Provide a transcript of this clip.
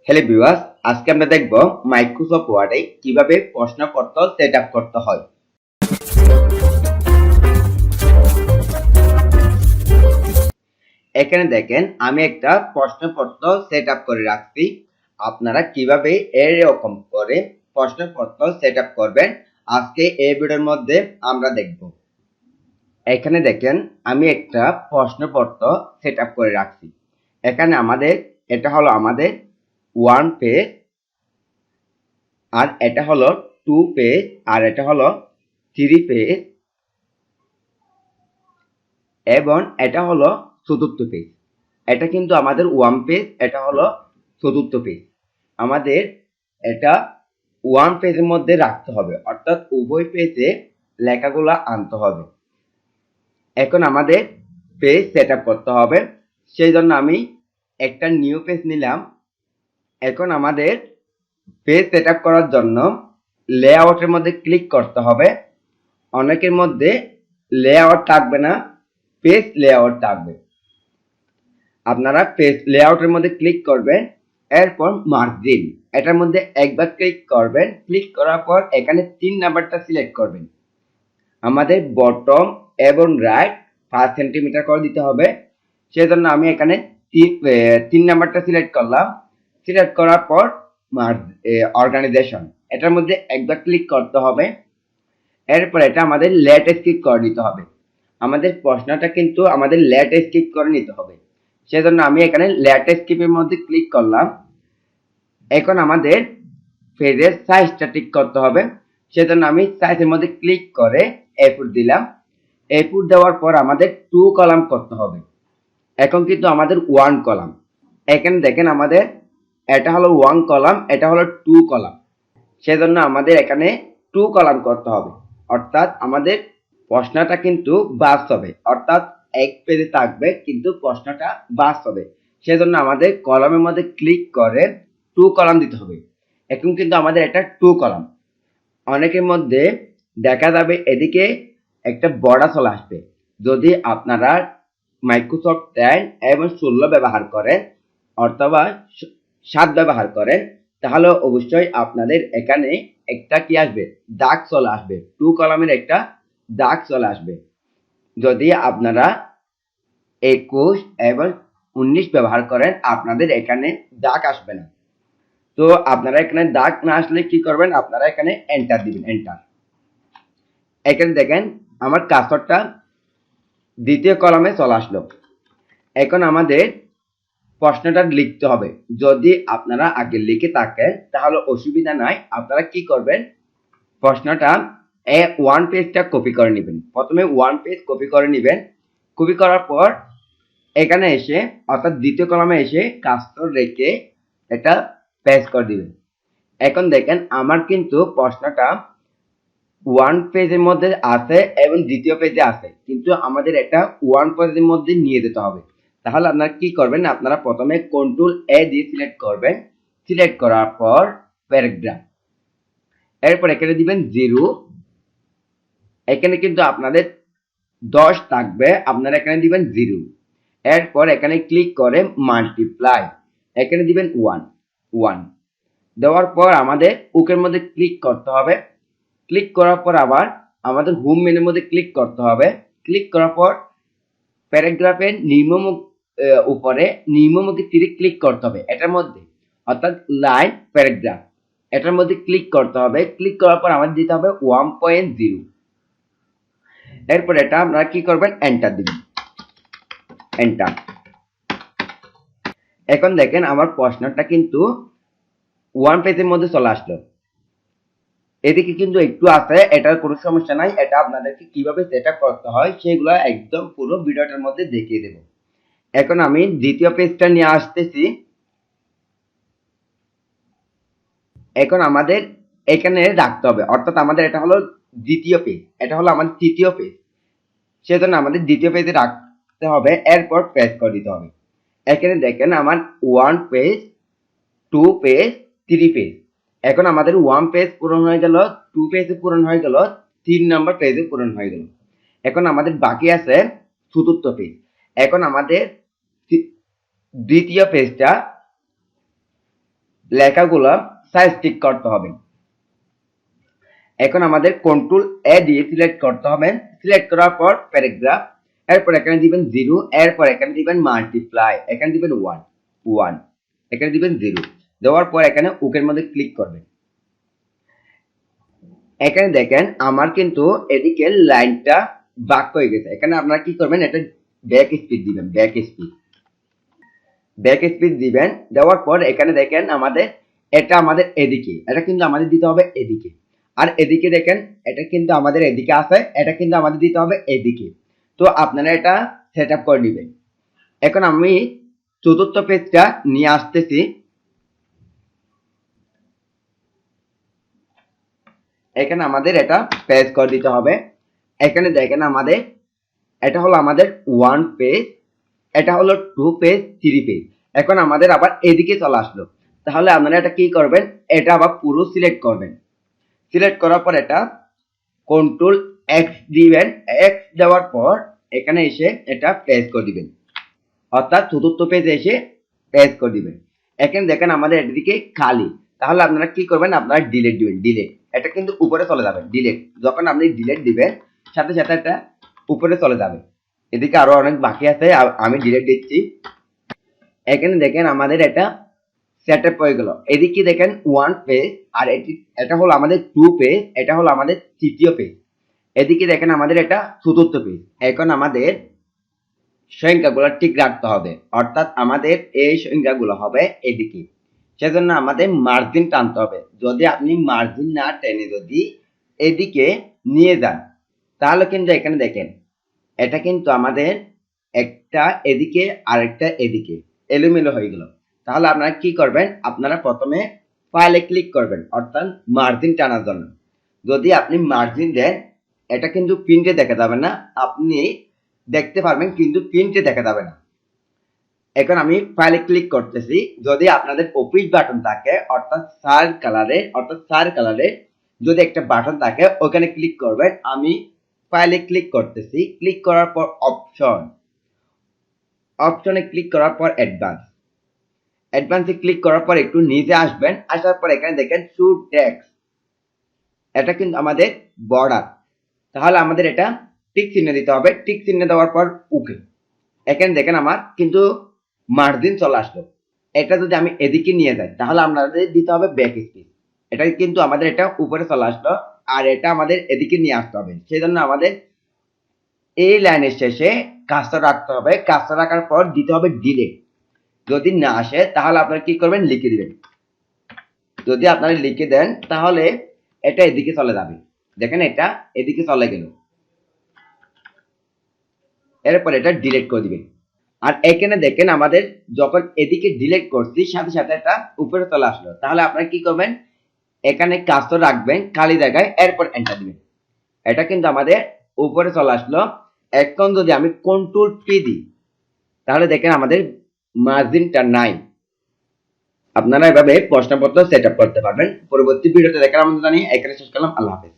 Hello viewers, আজকে আমরা দেখব মাইক্রোসফট ওয়ার্ডে কিভাবে প্রশ্নপত্র সেটআপ করতে হয়। এখানে দেখেন আমি একটা প্রশ্নপত্র সেটআপ করে রাখছি। আপনারা কিভাবে এরকম করে প্রশ্নপত্র সেটআপ করবেন আজকে এই ভিডিওর মধ্যে আমরা দেখব। এখানে দেখেন আমি একটা প্রশ্নপত্র সেটআপ করে রাখছি। এখানে এটা হলো আমাদের 1 পেজ, আর এটা হলো 2 পেজ, আর এটা হলো 3 পেজ, এবং এটা হলো চতুর্থ পেজ। এটা কিন্তু আমাদের 1 পেজ, এটা হলো চতুর্থ পেজ। আমাদের এটা 1 পেজের মধ্যে রাখতে হবে, অর্থাৎ উভয় পেজে লেখাগুলো আনতে হবে। এখন আমাদের পেজ সেটআপ করতে হবে, সেই জন্য আমি একটা নিউ পেজ নিলাম। এখন আমাদের পেজ সেটআপ করার জন্য লেআউটের মধ্যে ক্লিক করতে হবে। অনেকের মধ্যে লেআউট থাকবে না, পেজ লেআউট থাকবে। আপনারা পেজ লেআউটের মধ্যে ক্লিক করবেন, এরপর মার্জিন এটার মধ্যে একবার ক্লিক করবেন। ক্লিক করার পর এখানে 3 নাম্বারটা সিলেক্ট করবেন। আমাদের বটম এবং রাইট 5 সেন্টিমিটার করে দিতে হবে, সেজন্য আমি এখানে 3 নাম্বারটা সিলেক্ট করলাম। সিলেক্ট করার পর অর্গানাইজেশন এটার মধ্যে একবার ক্লিক করতে হবে। এরপর এটা আমাদের লেট স্কিপ করে নিতে হবে। আমাদের প্রশ্নটা কিন্তু আমাদের লেট স্কিপ করে নিতে হবে, সেজন্য আমি এখানে লেট স্কিপের মধ্যে ক্লিক করলাম। এখন আমাদের পেজের সাইজটা ঠিক করতে হবে, সেজন্য আমি সাইজের মধ্যে ক্লিক করে A4 দিলাম। A4 দেওয়ার পর আমাদের 2 কলাম করতে হবে। এখন কিন্তু আমাদের 1 কলাম। এখানে দেখেন আমাদের এটা হলো 1 কলাম, এটা হলো 2 কলাম, সেজন্য আমাদের এখানে 2 কলাম করতে হবে। অর্থাৎ আমাদের প্রশ্নটা কিন্তু বাস হবে, অর্থাৎ এক পেজে থাকবে কিন্তু প্রশ্নটা বাস হবে, সেজন্য আমাদের কলামের মধ্যে ক্লিক করে 2 কলাম দিতে হবে। এখন কিন্তু আমাদের এটা 2 কলাম। অনেকের মধ্যে দেখা যাবে এদিকে একটা বর্ডার চলে আসবে। যদি আপনারা মাইক্রোসফট 10 এবং 16 ব্যবহার করেন অথবা 7 ব্যবহার করেন, তাহলে অবশ্যই আপনাদের এখানে একটা কি আসবে, দাগ চলে আসবে। 2 কলামের একটা দাগ চলে আসবে। যদি আপনারা 21 এবং 19 ব্যবহার করেন, আপনাদের এখানে দাগ আসবে না। তো আপনারা এখানে দাগ না আসলে কি করবেন, আপনারা এখানে এন্টার দিবেন, এন্টার। এখানে দেখেন আমার কার্সরটা দ্বিতীয় কলামে চলে আসলো। এখন আমাদের প্রশ্নটা লিখতে হবে। যদি আপনারা আগে লিখে থাকেন তাহলে অসুবিধা নাই, আপনারা কি করবেন, প্রশ্নটা 1 পেজটা কপি করে নেবেন। প্রথমে 1 পেজ কপি করে নেবেন। কপি করার পর এখানে এসে অর্থাৎ দ্বিতীয় কলামে এসে কার্সর রেখে এটা পেস্ট করে দিবেন। এখন দেখেন আমার কিন্তু প্রশ্নটা 1 পেজের মধ্যে আছে এবং দ্বিতীয় পেজে আছে, কিন্তু আমাদের এটা 1 পেজের মধ্যে নিয়ে যেতে হবে। তাহলে আপনারা কি করবেন, আপনারা প্রথমে কন্ট্রোল A দিয়ে সিলেক্ট করবেন। সিলেক্ট করার পর প্যারাগ্রাফ, এরপর এখানে দিবেন 0। এখানে কিন্তু আপনাদের 10 থাকবে, আপনারা এখানে দিবেন 0। এরপর এখানে ক্লিক করে মাল্টিপ্লাই, এখানে দিবেন 1 দেওয়ার পর আমাদের ওকের মধ্যে ক্লিক করতে হবে। ক্লিক করার পর আবার আমাদের হোম মেনুর মধ্যে ক্লিক করতে হবে। ক্লিক করার পর প্যারাগ্রাফের নিম্নমুখ উপরে নিম্নমুখী তীরে ক্লিক করতে হবে এটার মধ্যে, অর্থাৎ লাইন প্যারাগ্রাফ এটার মধ্যে ক্লিক করতে হবে। ক্লিক করার পর আমাদের দিতে হবে 1.0। এরপর এটা আপনারা কি করবেন, এন্টার দিবেন, এন্টার। এখন দেখেন আমার প্রশ্নটা কিন্তু 1 পেজের মধ্যে চলে আসলো। এদিকে কিন্তু একটু আছে, এটার কোনো সমস্যা নাই। এটা আপনাদেরকে কিভাবে সেটআপ করতে হয় সেগুলো একদম পুরো ভিডিওটার মধ্যে দেখিয়ে দেব। এখন আমি দ্বিতীয় পেজটা নিয়ে আসতেছি। এখন আমাদের এখানে রাখতে হবে, অর্থাৎ আমাদের এটা হলো দ্বিতীয় পেজ, এটা হলো আমাদের তৃতীয় পেজ, সেজন্য আমাদের দ্বিতীয় পেজে রাখতে হবে। এরপর পেজ করে দিতে হবে। এখানে দেখেন আমার 1 পেজ, 2 পেজ, 3 পেজ। এখন আমাদের 1 পেজ পূরণ হয়ে গেল, 2 পেজ পূরণ হয়ে গেল, 3 নম্বর পেজে পূরণ হয়ে গেল। এখন আমাদের বাকি আছে চতুর্থ পেজ। এখন আমাদের দ্বিতীয় পেজটা লেখাগুলো সাইজ ঠিক করতে হবে। এখন আমাদের কন্ট্রোল এ দিয়ে সিলেক্ট করতে হবে। সিলেক্ট করার পর প্যারাগ্রাফ, এরপর এখানে দিবেন 0, এরপর এখানে দিবেন মাল্টিপ্লাই, এখানে দিবেন 1, এখানে দিবেন 0, দেওয়ার পর এখানে ওকের মধ্যে ক্লিক করবেন। এখানে দেখেন আমার কিন্তু এদিকে লাইনটা বাঁক হয়ে গেছে। এখানে আপনারা কি করবেন, এটা ব্যাক স্পিড দিবেন, ব্যাক স্পিড দিবেন। দেওয়ার পর এখানে দেখেন আমাদের এটা আমাদের এদিকে, এটা কিন্তু আমাদের দিতে হবে এদিকে। আর এদিকে দেখেন এটা কিন্তু আমাদের এদিকে আছে, এটা কিন্তু আমাদের দিতে হবে এদিকে। তো আপনারা এটা সেট আপ করে নেবেন। এখন আমি চতুর্থ পেজটা নিয়ে আসতেছি। এখানে আমাদের এটা পেজ করে দিতে হবে। এখানে দেখেন আমাদের এটা হলো আমাদের 1 পেজ, এটা হলো 2 পেজ, 3 পেজ। এখন আমাদের আবার এদিকে চলে আসলো। তাহলে আপনারা এটা কি করবেন, এটা আবার পুরো সিলেক্ট করবেন। সিলেক্ট করার পর এটা কন্ট্রোল এক্স দিবেন। এক্স দেওয়ার পর এখানে এসে এটা পেজ করে দিবেন, অর্থাৎ চতুর্থ পেজে এসে পেজ করে দিবেন। এখানে দেখেন আমাদের এদিকে খালি। তাহলে আপনারা কি করবেন, আপনারা ডিলিট দিবেন, ডিলিট। এটা কিন্তু উপরে চলে যাবে, ডিলিট। যখন আপনি ডিলিট দিবেন সাথে সাথে এটা উপরে চলে যাবে। এদিকে আরো অনেক বাকি আছে, আমি ডিলিট দিচ্ছি। এখানে দেখেন আমাদের এটা সেট আপ হয়ে গেল। এদিকে দেখেন 1 পেজ, আর এটা হলো আমাদের 2 পেজ, এটা হলো আমাদের তৃতীয় পেজ। এদিকে দেখেন আমাদের এটা চতুর্থ পেজ। এখন আমাদের সংখ্যাগুলো ঠিক রাখতে হবে, অর্থাৎ আমাদের এই সংখ্যাগুলো হবে এদিকে। সেজন্য আমাদের মার্জিন টানতে হবে। যদি আপনি মার্জিন না টেনে যদি এদিকে নিয়ে যান, তাহলে কিন্তু এখানে দেখেন এটা কিন্তু আমাদের একটা এদিকে আরেকটা এদিকে এলোমেলো হয়ে গেল। তাহলে আপনারা কি করবেন, আপনারা প্রথমে ফাইলে ক্লিক করবেন, অর্থাৎ মার্জিন টানার জন্য। যদি আপনি মার্জিন দেন এটা কিন্তু প্রিন্টে দেখা যাবে না, আপনি দেখতে পারবেন কিন্তু প্রিন্টে দেখা যাবে না। এখন আমি ফাইলে ক্লিক করতেছি। যদি আপনাদের অফিস বাটন থাকে, অর্থাৎ সার কালারে যদি একটা বাটন থাকে ওখানে ক্লিক করবেন। আমি ফাইলে ক্লিক করতেছি। ক্লিক করার পর অপশনে ক্লিক করার পর অ্যাডভান্সে ক্লিক করার পর একটু নিচে আসবেন। আসার পর এখানে দেখেন শু টেক্সট, এটা কিন্তু আমাদের বর্ডার। তাহলে আমাদের এটা টিক চিহ্ন দিতে হবে। টিক চিহ্ন দেওয়ার পর ওকে। এখানে দেখেন আমার কিন্তু মার্জিন চলে আসলো। এটা যদি আমি এদিকে নিয়ে যাই তাহলে আমাদের দিতে হবে ব্যাক স্পেস। এটা কিন্তু আমাদের এটা উপরে চলে আসলো, আর এটা আমাদের এদিকে নিয়ে আসতে হবে। সেই জন্য আমাদের এই লাইনের শেষে কাজটা রাখতে হবে। কাজটা রাখার পর দিতে হবে ডিলিট। যদি না আসে তাহলে আপনারা কি করবেন, লিখে দিবেন। যদি আপনারা লিখে দেন তাহলে এটা এদিকে চলে যাবে। দেখেন এটা এদিকে চলে গেল। এরপর এটা ডিলিট করে দিবেন। আর এখানে দেখেন আমাদের যখন এদিকে ডিলিট করছি সাথে সাথে এটা উপরে চলে আসলো। তাহলে আপনারা কি করবেন, এখানে কাজটা রাখবেন খালি জায়গায়, এরপর এন্টার দিবেন। এটা কিন্তু আমাদের উপরে চলে আসলো। এখন যদি আমি কন্ট্রোল পি দিই তাহলে দেখেন আমাদের মার্জিনটা নাই। আপনারা এভাবে প্রশ্নপত্র সেট আপ করতে পারবেন। পরবর্তী ভিডিওতে দেখার আমন্ত্রণ জানিয়ে এখানে শেষ করলাম। আল্লাহ হাফেজ।